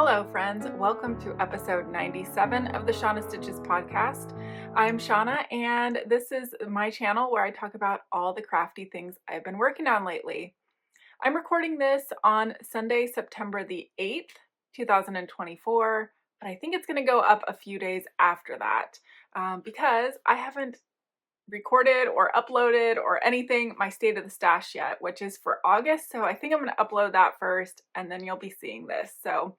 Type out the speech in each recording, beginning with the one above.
Hello friends, welcome to episode 97 of the Shauna Stitches Podcast. I'm Shauna and this is my channel where I talk about all the crafty things I've been working on lately. I'm recording this on Sunday, September the 8th, 2024, but I think it's going to go up a few days after that because I haven't recorded or uploaded or anything my state of the stash yet, which is for August. So I think I'm going to upload that first and then you'll be seeing this. So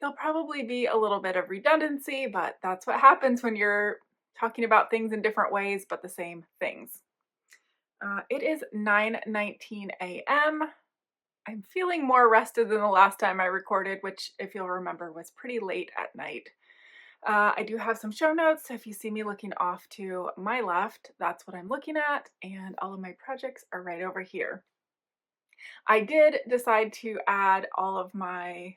there'll probably be a little bit of redundancy, but that's what happens when you're talking about things in different ways, but the same things. It is 9:19 a.m. I'm feeling more rested than the last time I recorded, which, if you'll remember, was pretty late at night. I do have some show notes. If you see me looking off to my left, that's what I'm looking at, and all of my projects are right over here. I did decide to add all of my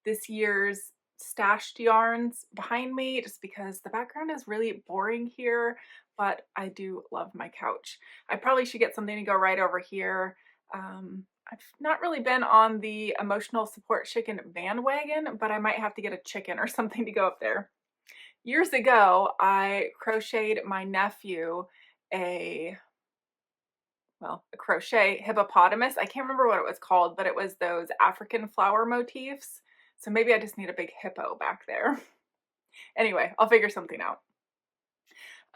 this year's stashed yarns behind me just because the background is really boring here, but I do love my couch. I probably should get something to go right over here. I've not really been on the emotional support chicken bandwagon, but I might have to get a chicken or something to go up there. Years ago, I crocheted my nephew a crochet hippopotamus. I can't remember what it was called, but it was those African flower motifs. So maybe I just need a big hippo back there. Anyway, I'll figure something out.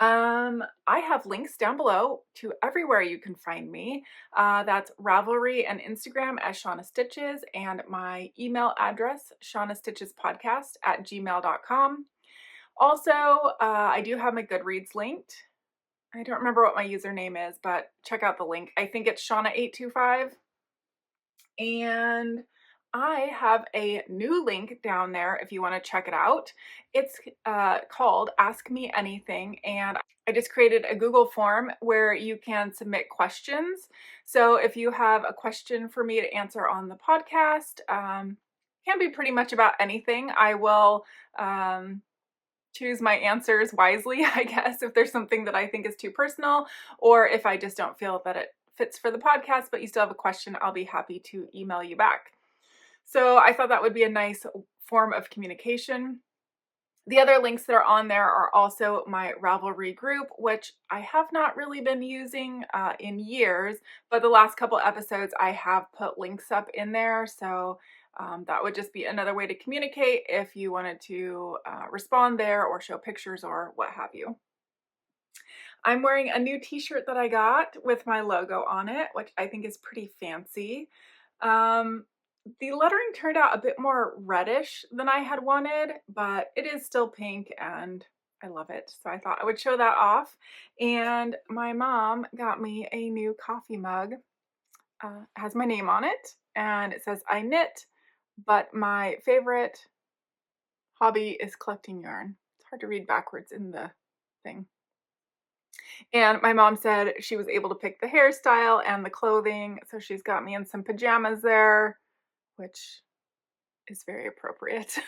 I have links down below to everywhere you can find me. That's Ravelry and Instagram as Shauna Stitches, and my email address, shaunastitchespodcast@gmail.com. Also, I do have my Goodreads linked. I don't remember what my username is, but check out the link. I think it's Shauna825. And I have a new link down there if you want to check it out. It's called Ask Me Anything, and I just created a Google form where you can submit questions. So if you have a question for me to answer on the podcast, can be pretty much about anything. I will choose my answers wisely, I guess, if there's something that I think is too personal, or if I just don't feel that it fits for the podcast, but you still have a question, I'll be happy to email you back. So I thought that would be a nice form of communication. The other links that are on there are also my Ravelry group, which I have not really been using in years, but the last couple episodes I have put links up in there. So that would just be another way to communicate if you wanted to respond there or show pictures or what have you. I'm wearing a new t-shirt that I got with my logo on it, which I think is pretty fancy. The lettering turned out a bit more reddish than I had wanted, but it is still pink and I love it. So I thought I would show that off. And my mom got me a new coffee mug. It has my name on it and it says I knit, but my favorite hobby is collecting yarn. It's hard to read backwards in the thing. And my mom said she was able to pick the hairstyle and the clothing, so she's got me in some pajamas there, which is very appropriate.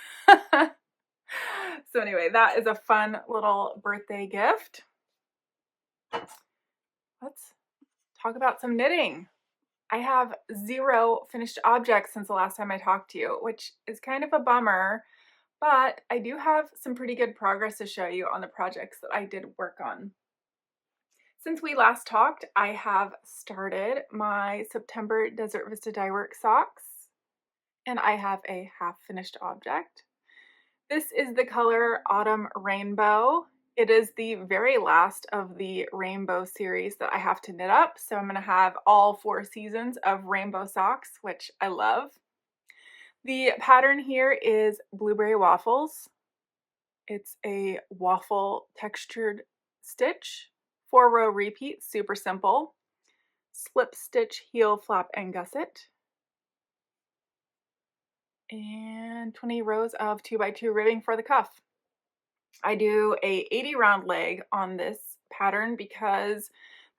So anyway, that is a fun little birthday gift. Let's talk about some knitting. I have 0 finished objects since the last time I talked to you, which is kind of a bummer, but I do have some pretty good progress to show you on the projects that I did work on. Since we last talked, I have started my September Desert Vista Dyeworks socks, and I have a half finished object. This is the color Autumn Rainbow. It is the very last of the rainbow series that I have to knit up, so I'm going to have all 4 seasons of rainbow socks, which I love. The pattern here is Blueberry Waffles. It's a waffle textured stitch, 4-row repeat, super simple. Slip stitch, heel, flap, and gusset. And 20 rows of 2x2 ribbing for the cuff. I do a 80 round leg on this pattern because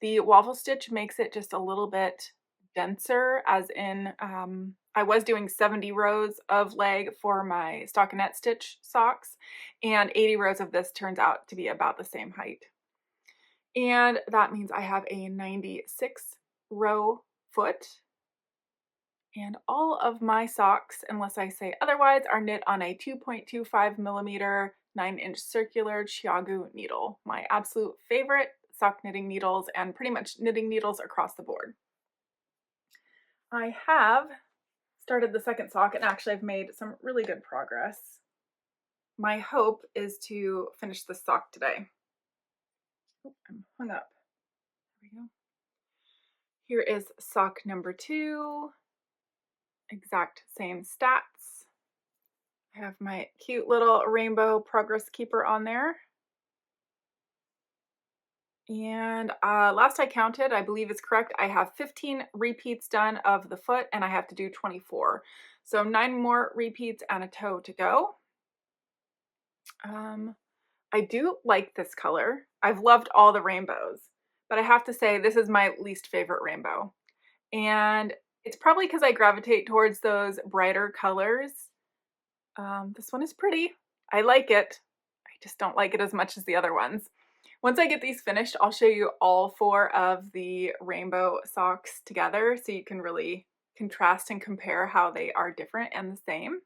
the waffle stitch makes it just a little bit denser, as in I was doing 70 rows of leg for my stockinette stitch socks, and 80 rows of this turns out to be about the same height. And that means I have a 96 row foot And all of my socks, unless I say otherwise, are knit on a 2.25 millimeter 9-inch circular Chiagu needle. My absolute favorite sock knitting needles and pretty much knitting needles across the board. I have started the second sock and actually I've made some really good progress. My hope is to finish this sock today. Oh, I'm hung up. There we go. Here is sock number 2. Exact same stats. I have my cute little rainbow progress keeper on there. And last I counted, I believe it's correct, I have 15 repeats done of the foot and I have to do 24. So 9 more repeats and a toe to go. I do like this color. I've loved all the rainbows, but I have to say this is my least favorite rainbow. And it's probably because I gravitate towards those brighter colors. This one is pretty. I like it. I just don't like it as much as the other ones. Once I get these finished, I'll show you all 4 of the rainbow socks together so you can really contrast and compare how they are different and the same.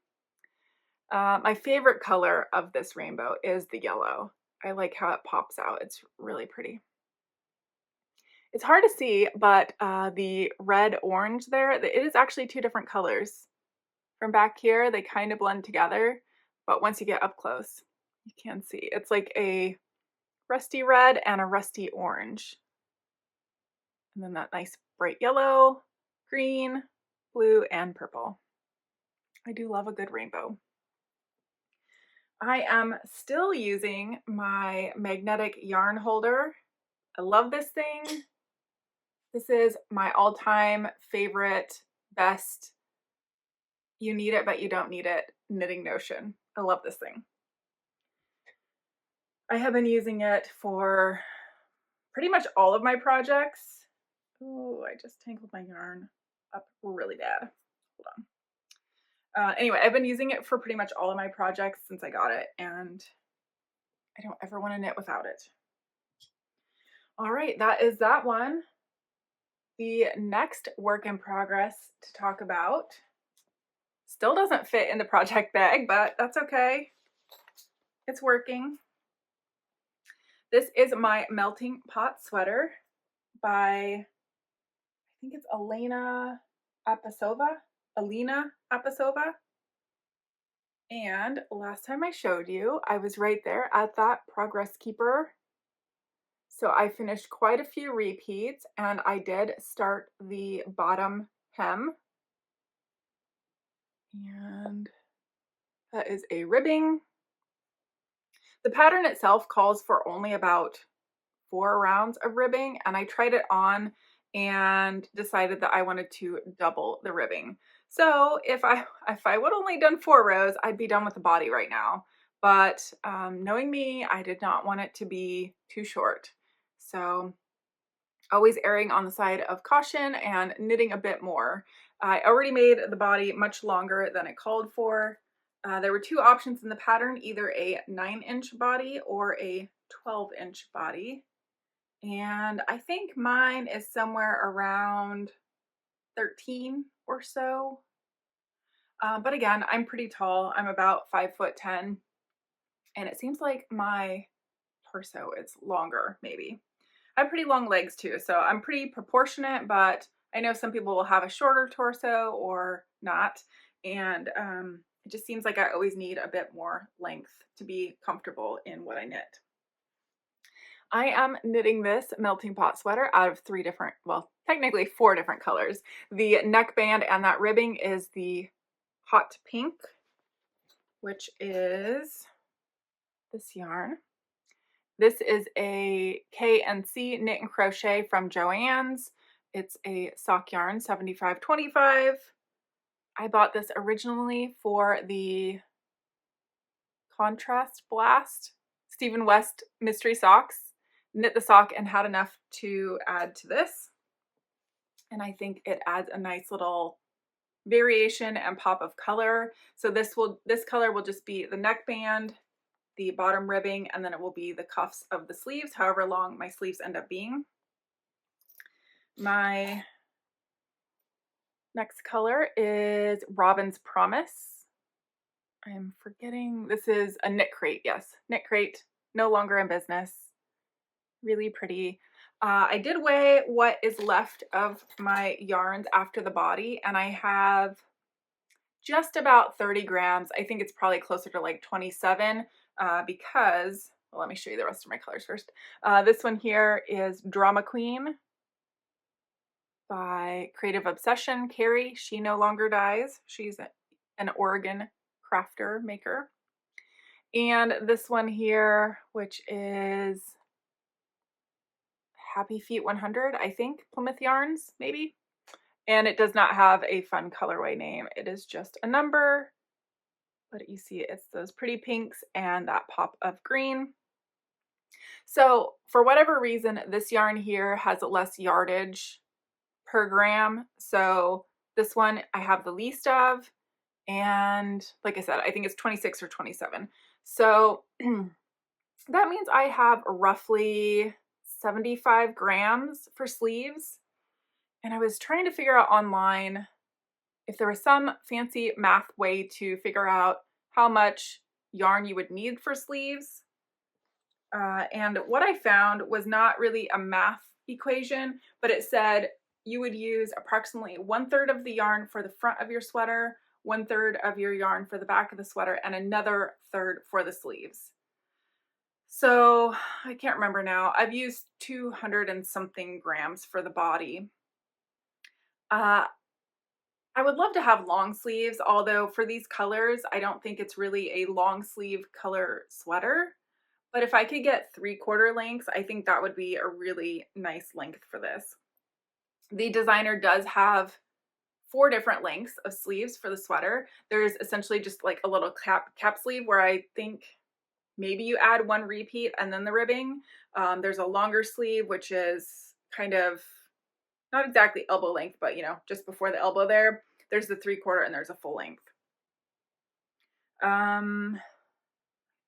My favorite color of this rainbow is the yellow. I like how it pops out. It's really pretty. It's hard to see, but the red-orange there, it is actually 2 different colors. From back here, they kind of blend together, but once you get up close, you can see. It's like a rusty red and a rusty orange. And then that nice bright yellow, green, blue, and purple. I do love a good rainbow. I am still using my magnetic yarn holder. I love this thing. This is my all-time favorite, best, you need it but you don't need it knitting notion. I love this thing. I have been using it for pretty much all of my projects. Oh, I just tangled my yarn up really bad. Hold on. Anyway, I've been using it for pretty much all of my projects since I got it, and I don't ever want to knit without it. All right, that is that one. The next work in progress to talk about still doesn't fit in the project bag, but that's okay. It's working. This is my melting pot sweater by, I think it's Alina Appasova. And last time I showed you, I was right there at that progress keeper. So I finished quite a few repeats and I did start the bottom hem. And that is a ribbing. The pattern itself calls for only about 4 rounds of ribbing, and I tried it on and decided that I wanted to double the ribbing. So if I would only done 4 rows, I'd be done with the body right now. But knowing me, I did not want it to be too short. So always erring on the side of caution and knitting a bit more. I already made the body much longer than it called for. There were 2 options in the pattern, either a 9-inch body or a 12-inch body. And I think mine is somewhere around 13 or so. But again, I'm pretty tall. I'm about 5'10", and it seems like my torso is longer, maybe. I have pretty long legs too, so I'm pretty proportionate, but I know some people will have a shorter torso or not, and it just seems like I always need a bit more length to be comfortable in what I knit. I am knitting this melting pot sweater out of 3 different, well, technically 4 different colors. The neckband and that ribbing is the hot pink, which is this yarn. This is a K&C Knit and Crochet from Joann's. It's a sock yarn, 75/25. I bought this originally for the Contrast Blast Stephen West mystery socks. Knit the sock and had enough to add to this. And I think it adds a nice little variation and pop of color. So this color will just be the neckband, the bottom ribbing, and then it will be the cuffs of the sleeves, however long my sleeves end up being. My Next color is Robin's Promise. I'm forgetting, this is a knit crate, yes, knit crate, no longer in business. Really pretty. I did weigh what is left of my yarns after the body, and I have just about 30 grams. I think it's probably closer to like 27 because, well, let me show you the rest of my colors first. This one here is Drama Queen by Creative Obsession, Carrie. She no longer dyes. She's an Oregon crafter maker. And this one here, which is Happy Feet 100, I think, Plymouth Yarns, maybe. And it does not have a fun colorway name. It is just a number, but you see it's those pretty pinks and that pop of green. So for whatever reason, this yarn here has less yardage per gram. So this one I have the least of, and like I said, I think it's 26 or 27. So that means I have roughly 75 grams for sleeves. And I was trying to figure out online if there was some fancy math way to figure out how much yarn you would need for sleeves. And what I found was not really a math equation, but it said you would use approximately 1/3 of the yarn for the front of your sweater, 1/3 of your yarn for the back of the sweater, and another third for the sleeves. So I can't remember now. I've used 200 and something grams for the body. I would love to have long sleeves, although for these colors, I don't think it's really a long sleeve color sweater. But if I could get 3/4 lengths, I think that would be a really nice length for this. The designer does have 4 different lengths of sleeves for the sweater. There's essentially just like a little cap sleeve where I think maybe you add 1 repeat and then the ribbing. There's a longer sleeve, which is kind of not exactly elbow length, but you know, just before the elbow there. There's the 3/4 and there's a full length. I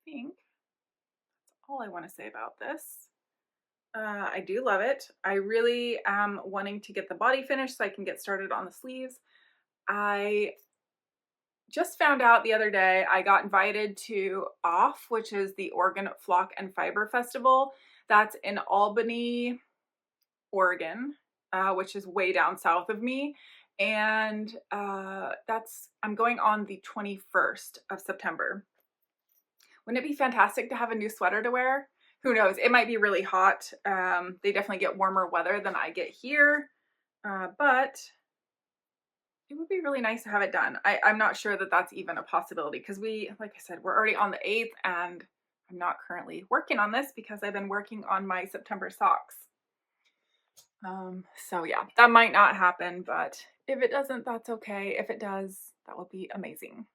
think that's all I want to say about this. I do love it. I really am wanting to get the body finished so I can get started on the sleeves. I just found out the other day I got invited to OFF, which is the Oregon Flock and Fiber Festival. That's in Albany, Oregon, which is way down south of me. And I'm going on the 21st of September. Wouldn't it be fantastic to have a new sweater to wear? Who knows? It might be really hot. They definitely get warmer weather than I get here, but it would be really nice to have it done. I'm not sure that that's even a possibility because like I said, we're already on the 8th and I'm not currently working on this because I've been working on my September socks. So yeah, that might not happen, but if it doesn't, that's okay. If it does, that will be amazing.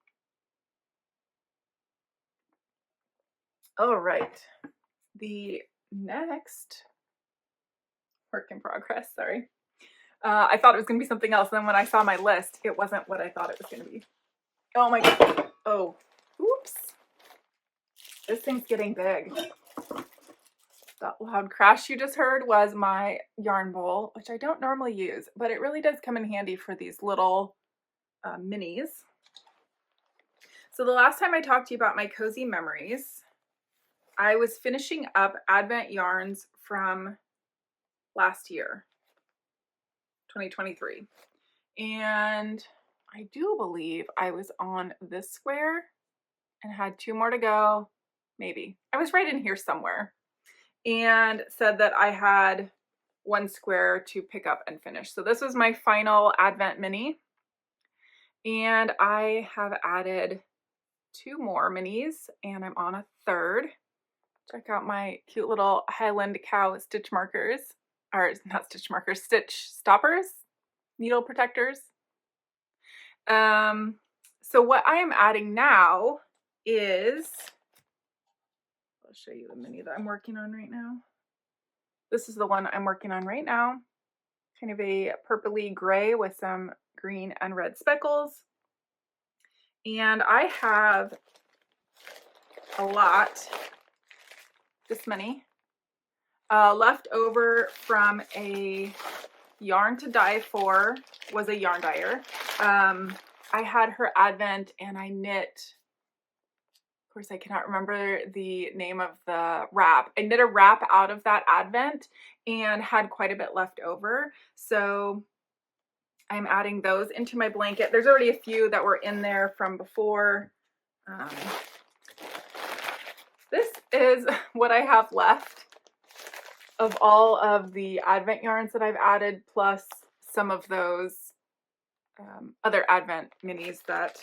All right. The next work in progress, sorry. I thought it was going to be something else. And then when I saw my list, it wasn't what I thought it was going to be. Oh my God. Oh, oops. This thing's getting big. That loud crash you just heard was my yarn bowl, which I don't normally use, but it really does come in handy for these little minis. So the last time I talked to you about my cozy memories, I was finishing up Advent yarns from last year, 2023. And I do believe I was on this square and had 2 more to go, maybe. I was right in here somewhere and said that I had 1 square to pick up and finish. So this was my final Advent mini. And I have added 2 more minis and I'm on a 3rd. Check out my cute little Highland Cow stitch markers, or not stitch markers, stitch stoppers, needle protectors. So what I am adding now is, I'll show you the mini that I'm working on right now. This is the one I'm working on right now. Kind of a purpley gray with some green and red speckles. And I have a lot, this many, left over from a yarn to dye for was a yarn dyer. I had her Advent and I knit, of course I cannot remember the name of the wrap. I knit a wrap out of that Advent and had quite a bit left over. So I'm adding those into my blanket. There's already a few that were in there from before. This is what I have left of all of the Advent yarns that I've added, plus some of those other Advent minis that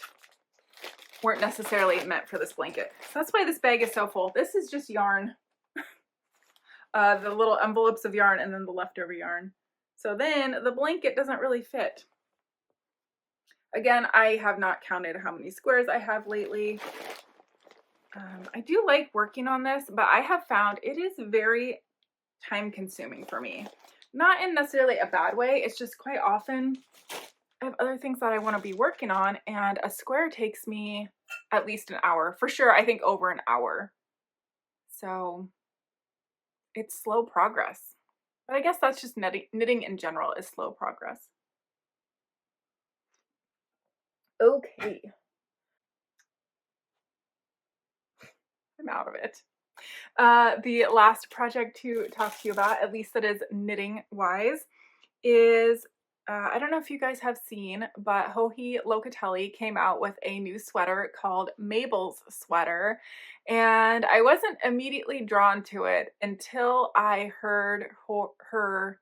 weren't necessarily meant for this blanket. So that's why this bag is so full. This is just yarn, the little envelopes of yarn and then the leftover yarn. So then the blanket doesn't really fit. Again, I have not counted how many squares I have lately. I do like working on this, but I have found it is very time consuming for me. Not in necessarily a bad way, it's just quite often I have other things that I want to be working on, and a square takes me at least an hour. For sure, I think over an hour. So it's slow progress. But I guess that's just knitting in general is slow progress. Okay. I'm out of it. The last project to talk to you about, at least that is knitting wise, is I don't know if you guys have seen, but Locatelli came out with a new sweater called Mabel's sweater, and I wasn't immediately drawn to it until I heard her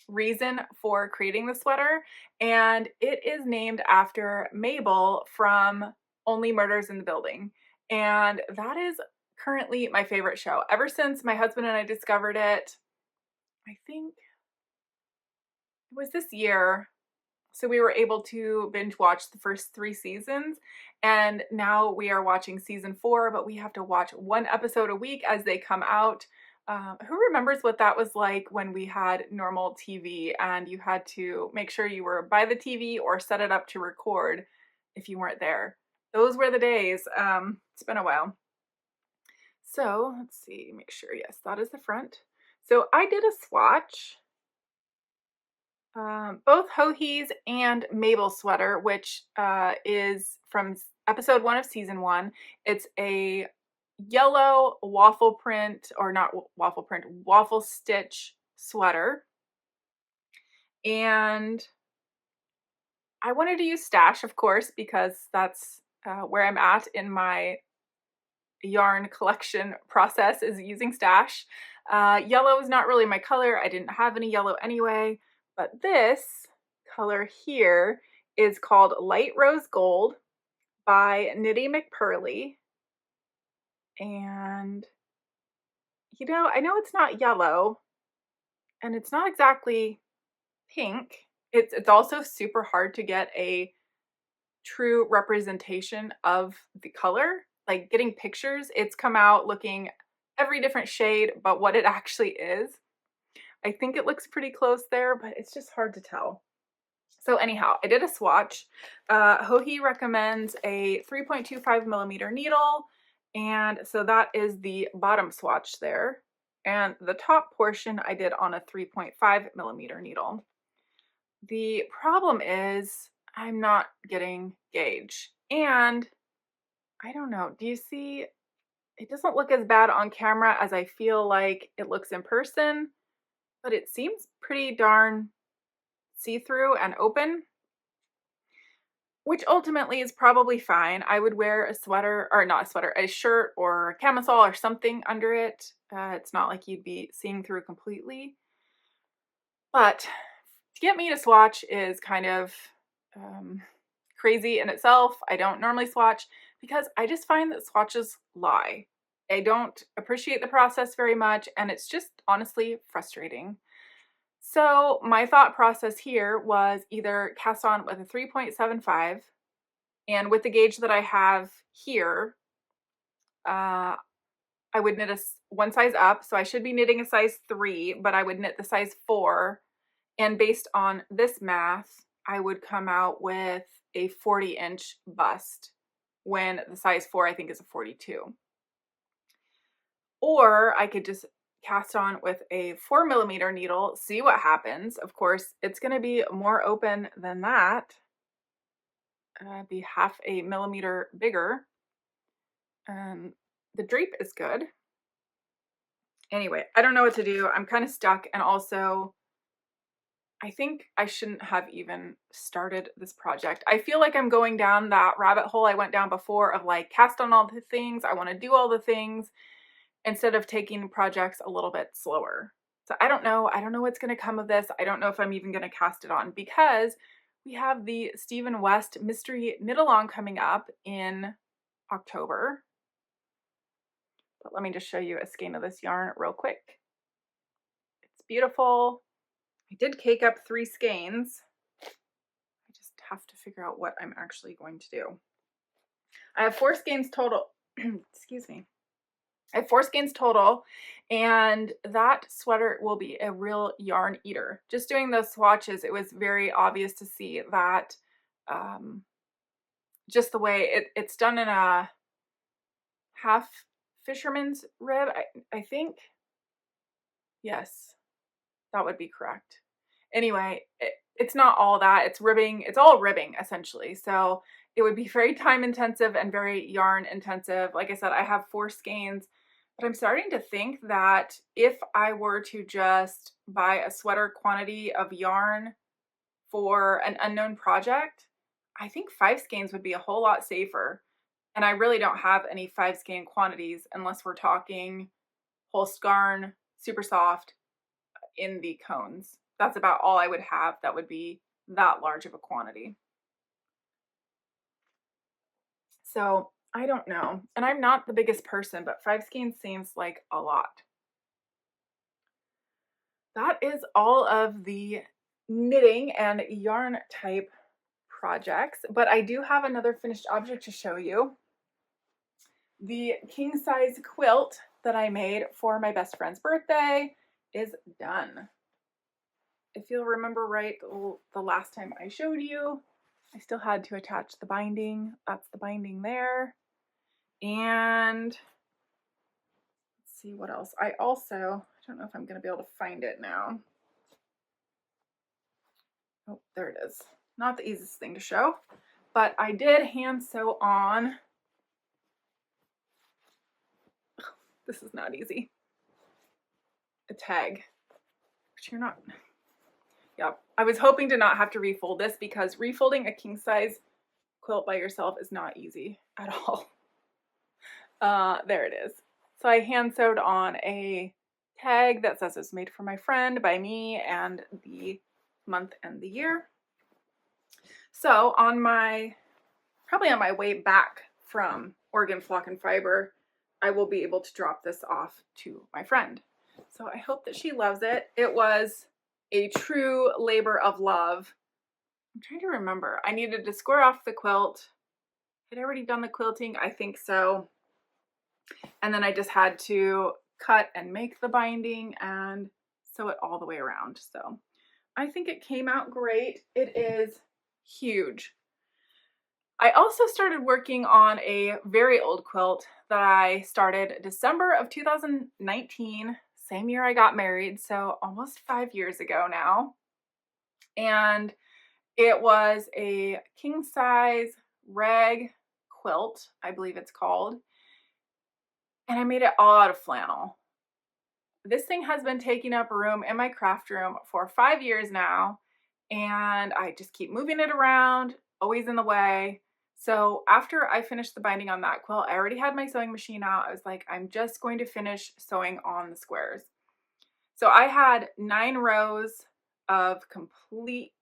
reason for creating the sweater, and it is named after Mabel from Only Murders in the Building, and that is currently my favorite show. Ever since my husband and I discovered it, I think it was this year, so we were able to binge watch the first 3 seasons, and now we are watching season 4, but we have to watch 1 episode a week as they come out. Who remembers what that was like when we had normal TV and you had to make sure you were by the TV or set it up to record if you weren't there? Those were the days. It's been a while. So let's see, make sure, yes, that is the front. So I did a swatch. Both Hohi's and Mabel's sweater, which is from episode 1 of season 1. It's a yellow waffle print, or not waffle print, waffle stitch sweater. And I wanted to use stash, of course, because that's where I'm at in my yarn collection process, is using stash. Yellow is not really my color. I didn't have any yellow anyway. But this color here is called Light Rose Gold by Knitty McPurly. And, you know, I know it's not yellow, and it's not exactly pink. It's also super hard to get a true representation of the color. Like getting pictures, it's come out looking every different shade, but what it actually is, I think it looks pretty close there, but it's just hard to tell. So anyhow, I did a swatch. Hohi recommends a 3.25 millimeter needle, and so that is the bottom swatch there. And the top portion I did on a 3.5 millimeter needle. The problem is I'm not getting gauge, and I don't know, do you see, it doesn't look as bad on camera as I feel like it looks in person, but it seems pretty darn see-through and open, which ultimately is probably fine. I would wear a sweater, or not a sweater, a shirt or a camisole or something under it. It's not like you'd be seeing through completely. But to get me to swatch is kind of crazy in itself. I don't normally swatch because I just find that swatches lie. I don't appreciate the process very much, and it's just honestly frustrating. So my thought process here was either cast on with a 3.75, and with the gauge that I have here, I would knit 1 size up, so I should be knitting a size 3, but I would knit the size 4, and based on this math, I would come out with a 40-inch bust, when the size 4 I think is a 42. Or I could just cast on with a 4mm needle, see what happens. Of course, it's going to be more open than that. Be 1/2 millimeter bigger. The drape is good. Anyway, I don't know what to do. I'm kind of stuck, and also I think I shouldn't have even started this project. I feel like I'm going down that rabbit hole I went down before of like cast on all the things. I want to do all the things instead of taking projects a little bit slower. So I don't know. I don't know what's going to come of this. I don't know if I'm even going to cast it on because we have the Stephen West Mystery Knit-Along coming up in October. But let me just show you a skein of this yarn real quick. It's beautiful. I did cake up 3 skeins. I just have to figure out what I'm actually going to do. I have 4 skeins total. Excuse me. I have 4 skeins total, and that sweater will be a real yarn eater. Just doing those swatches, it was very obvious to see that just the way it's done in a half fisherman's rib, I think. Yes, that would be correct. Anyway, it's not all that. It's ribbing. It's all ribbing, essentially. So it would be very time intensive and very yarn intensive. Like I said, I have 4 skeins, but I'm starting to think that if I were to just buy a sweater quantity of yarn for an unknown project, I think 5 skeins would be a whole lot safer. And I really don't have any 5 skein quantities unless we're talking Holst-Garn, super soft, in the cones. That's about all I would have that would be that large of a quantity. So I don't know. And I'm not the biggest person, but 5 skeins seems like a lot. That is all of the knitting and yarn type projects, but I do have another finished object to show you. The king size quilt that I made for my best friend's birthday is done. If you'll remember right, the last time I showed you, I still had to attach the binding. That's the binding there. And let's see what else. I don't know if I'm going to be able to find it now. Oh, there it is. Not the easiest thing to show, but I did hand sew on. This is not easy. A tag, which you're not. Yep. I was hoping to not have to refold this because refolding a king size quilt by yourself is not easy at all. There it is. So I hand sewed on a tag that says it's made for my friend by me and the month and the year. So probably on my way back from Oregon Flock and Fiber, I will be able to drop this off to my friend. So I hope that she loves it. It was a true labor of love. I'm trying to remember. I needed to square off the quilt. Had I already done the quilting? I think so. And then I just had to cut and make the binding and sew it all the way around. So I think it came out great. It is huge. I also started working on a very old quilt that I started December of 2019, same year I got married, so almost 5 years ago now. And it was a king size rag quilt, I believe it's called. And I made it all out of flannel. This thing has been taking up room in my craft room for 5 years now, and I just keep moving it around, always in the way. So after I finished the binding on that quilt, I already had my sewing machine out. I was like, I'm just going to finish sewing on the squares. So I had 9 rows of complete,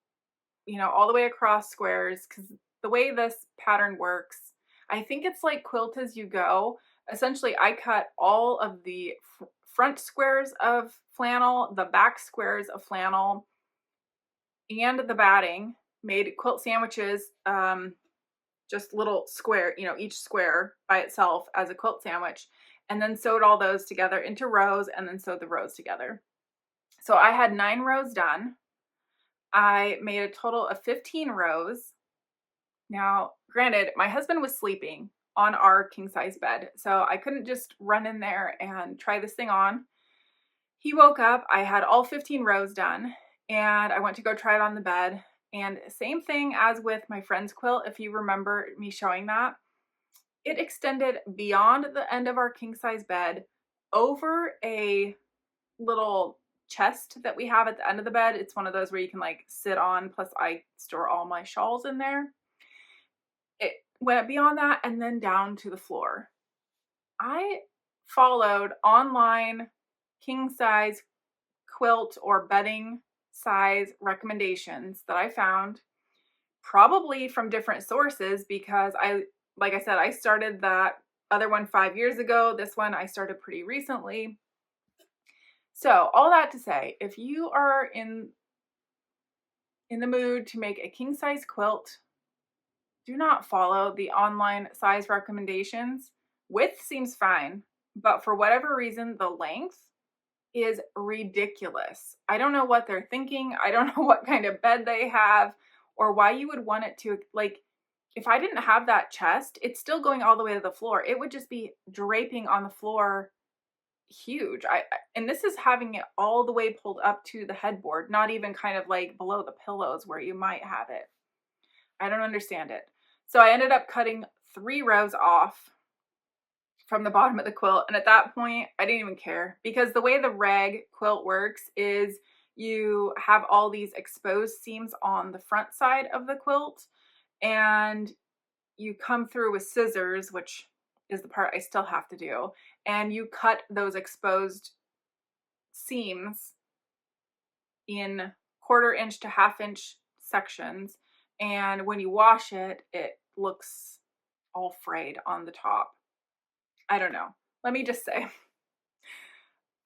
all the way across squares, because the way this pattern works, I think it's like quilt as you go. Essentially, I cut all of the front squares of flannel, the back squares of flannel, and the batting, made quilt sandwiches, just little square, each square by itself as a quilt sandwich, and then sewed all those together into rows and then sewed the rows together. So I had 9 rows done. I made a total of 15 rows. Now, granted, my husband was sleeping on our king size bed, so I couldn't just run in there and try this thing on. he woke up, I had all 15 rows done, and I went to go try it on the bed. And same thing as with my friend's quilt, if you remember me showing that, it extended beyond the end of our king size bed over a little chest that we have at the end of the bed. It's one of those where you can like sit on, plus I store all my shawls in there. It went beyond that and then down to the floor. I followed online king size quilt or bedding size recommendations that I found, probably from different sources, because like I said, I started that other one 5 years ago. This one I started pretty recently. So all that to say, if you are in the mood to make a king size quilt, do not follow the online size recommendations. Width seems fine, but for whatever reason, the length is ridiculous. I don't know what they're thinking. I don't know what kind of bed they have or why you would want it to, like, if I didn't have that chest, it's still going all the way to the floor. It would just be draping on the floor huge. And this is having it all the way pulled up to the headboard, not even kind of like below the pillows where you might have it. I don't understand it. So I ended up cutting 3 rows off from the bottom of the quilt. And at that point, I didn't even care, because the way the rag quilt works is you have all these exposed seams on the front side of the quilt, and you come through with scissors, which is the part I still have to do, and you cut those exposed seams in 1/4 inch to 1/2 inch sections. And when you wash it, it looks all frayed on the top. I don't know. Let me just say,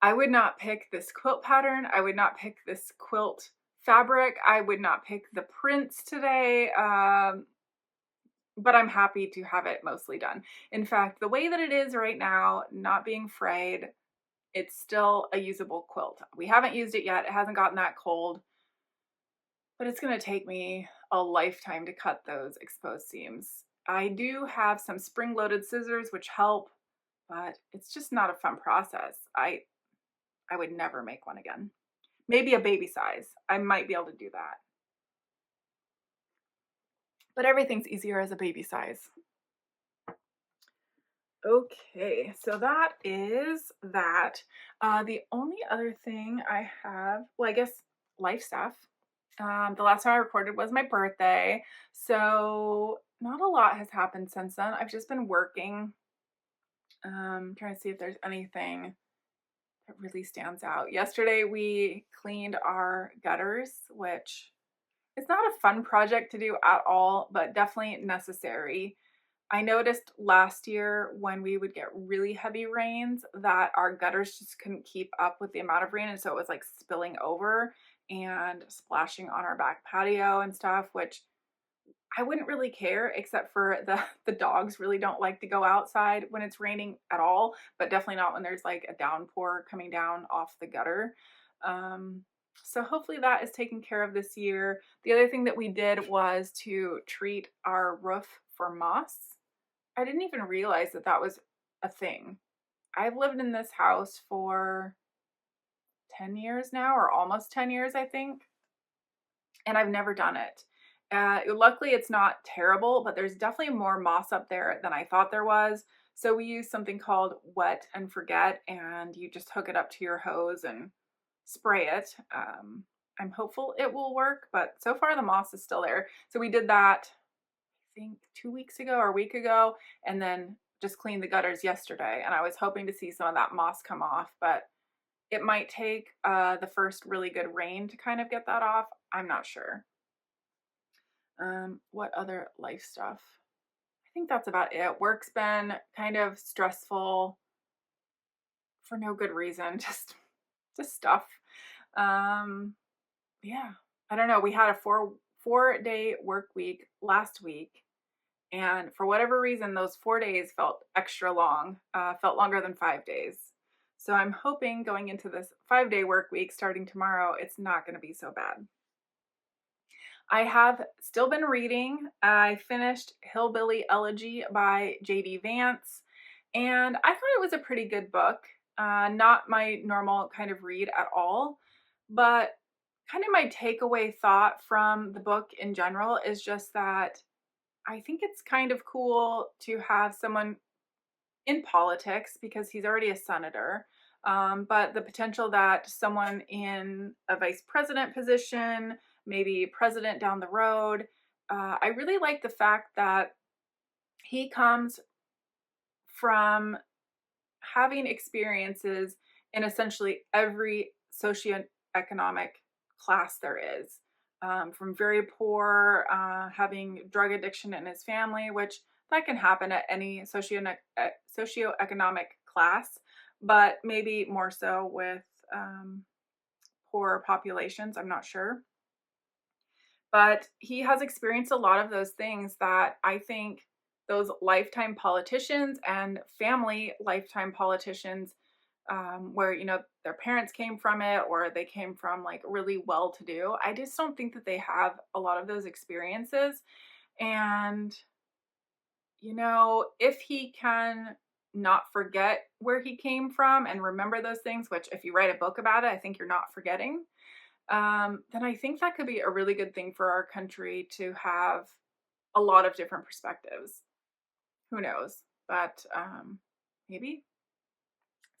I would not pick this quilt pattern. I would not pick this quilt fabric. I would not pick the prints today. But I'm happy to have it mostly done. In fact, the way that it is right now, not being frayed, it's still a usable quilt. We haven't used it yet. It hasn't gotten that cold, but it's going to take me a lifetime to cut those exposed seams. I do have some spring-loaded scissors, which help, but it's just not a fun process. I would never make one again. Maybe a baby size. I might be able to do that. But everything's easier as a baby size. Okay, so that is that. The only other thing I have, well, I guess life stuff. The last time I recorded was my birthday, so not a lot has happened since then. I've just been working. Trying to see if there's anything that really stands out. Yesterday we cleaned our gutters, which it's not a fun project to do at all, but definitely necessary. I noticed last year when we would get really heavy rains that our gutters just couldn't keep up with the amount of rain, and so it was like spilling over and splashing on our back patio and stuff, which I wouldn't really care, except for the dogs really don't like to go outside when it's raining at all, but definitely not when there's like a downpour coming down off the gutter. So hopefully that is taken care of this year. The other thing that we did was to treat our roof for moss. I didn't even realize that that was a thing. I've lived in this house for 10 years now, or almost 10 years, I think, and I've never done it. Luckily, it's not terrible, but there's definitely more moss up there than I thought there was. So we use something called Wet and Forget, and you just hook it up to your hose and spray it. I'm hopeful it will work, but so far the moss is still there. So we did that, I think 2 weeks ago or a week ago, and then just cleaned the gutters yesterday. And I was hoping to see some of that moss come off, but it might take the first really good rain to kind of get that off. I'm not sure. What other life stuff? I think that's about it. Work's been kind of stressful for no good reason, just stuff. Yeah, I don't know. We had a four-day work week last week, and for whatever reason, those 4 days felt extra long, felt longer than 5 days. So I'm hoping going into this 5-day work week starting tomorrow, it's not going to be so bad. I have still been reading. I finished Hillbilly Elegy by J.D. Vance, and I thought it was a pretty good book. Not my normal kind of read at all, but kind of my takeaway thought from the book in general is just that I think it's kind of cool to have someone in politics because he's already a senator. But the potential that someone in a vice president position, maybe president down the road, I really like the fact that he comes from having experiences in essentially every socioeconomic class there is. From very poor, having drug addiction in his family, which that can happen at any socioeconomic class, but maybe more so with poor populations. I'm not sure. But he has experienced a lot of those things that I think those lifetime politicians and family lifetime politicians, where, you know, their parents came from it or they came from like really well to do. I just don't think that they have a lot of those experiences. And, you know, if he can not forget where he came from and remember those things, which if you write a book about it, I think you're not forgetting, then I think that could be a really good thing for our country to have a lot of different perspectives. Who knows? But maybe.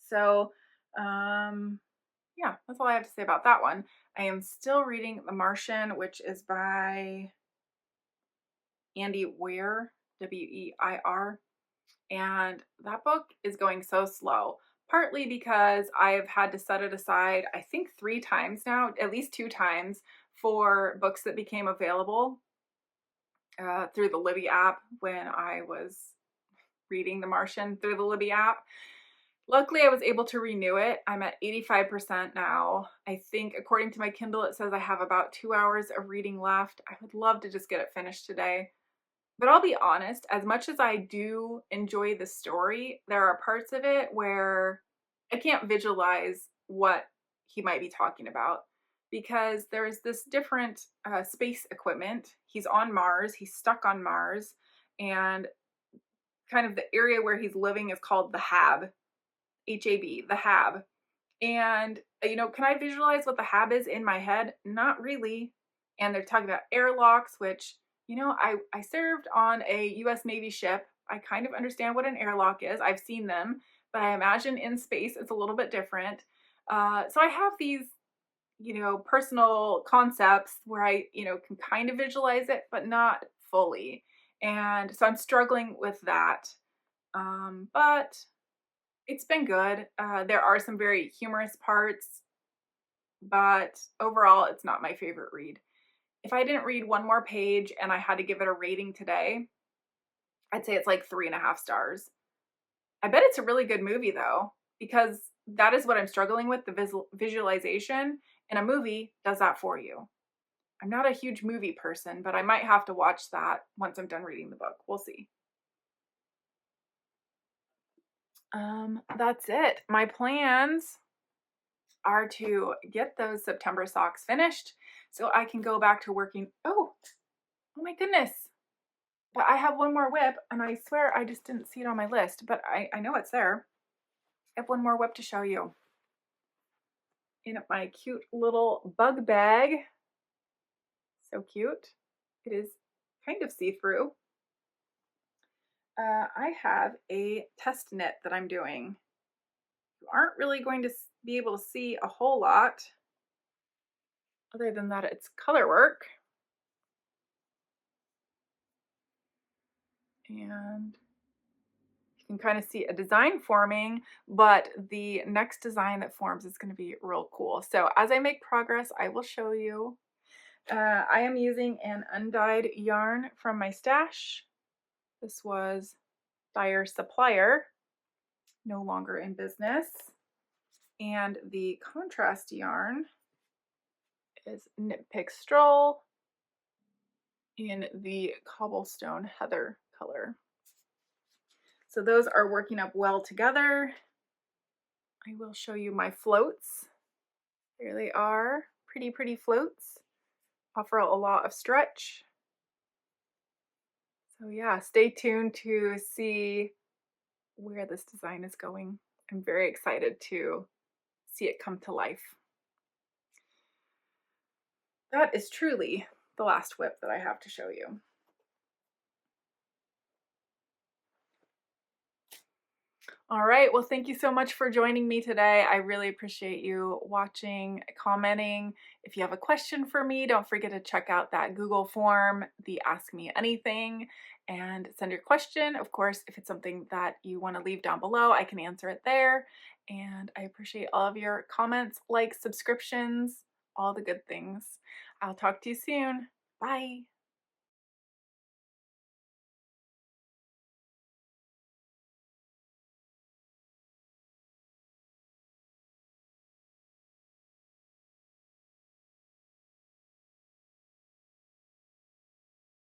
So, yeah, that's all I have to say about that one. I am still reading The Martian, which is by Andy Weir, Weir. And that book is going so slow, partly because I've had to set it aside, I think 3 times now, at least 2 times, for books that became available through the Libby app when I was reading The Martian through the Libby app. Luckily, I was able to renew it. I'm at 85% now. I think according to my Kindle, it says I have about 2 hours of reading left. I would love to just get it finished today. But I'll be honest, as much as I do enjoy the story, there are parts of it where I can't visualize what he might be talking about because there's this different space equipment. He's on Mars, he's stuck on Mars, and kind of the area where he's living is called the Hab, H-A-B, the Hab. And, you know, can I visualize what the Hab is in my head? Not really. And they're talking about airlocks, which, you know, I served on a US Navy ship. I kind of understand what an airlock is. I've seen them, but I imagine in space it's a little bit different. So I have these, you know, personal concepts where I, you know, can kind of visualize it, but not fully. And so I'm struggling with that. But it's been good. There are some very humorous parts, but overall, it's not my favorite read. If I didn't read one more page and I had to give it a rating today, I'd say it's like 3.5 stars. I bet it's a really good movie though, because that is what I'm struggling with, the visualization, and a movie does that for you. I'm not a huge movie person, but I might have to watch that once I'm done reading the book. We'll see. That's it. My plans are to get those September socks finished so I can go back to working. Oh my goodness. But I have one more whip and I swear I just didn't see it on my list, but I know it's there. I have one more whip to show you in my cute little bug bag. So cute. It is kind of see-through. I have a test knit that I'm doing. You aren't really going to be able to see a whole lot other than that it's color work. And you can kind of see a design forming, but the next design that forms is going to be real cool. So as I make progress, I will show you. I am using an undyed yarn from my stash. This was Dyer Supplier, no longer in business. And the contrast yarn is Knit Pick Stroll in the Cobblestone Heather color. So those are working up well together. I will show you my floats. There they are, pretty, pretty floats. Offer a lot of stretch. So yeah, stay tuned to see where this design is going. I'm very excited to see it come to life. That is truly the last whip that I have to show you. All right, well, thank you so much for joining me today. I really appreciate you watching, commenting. If you have a question for me, don't forget to check out that Google form, the Ask Me Anything, and send your question. Of course, if it's something that you want to leave down below, I can answer it there. And I appreciate all of your comments, likes, subscriptions, all the good things. I'll talk to you soon. Bye.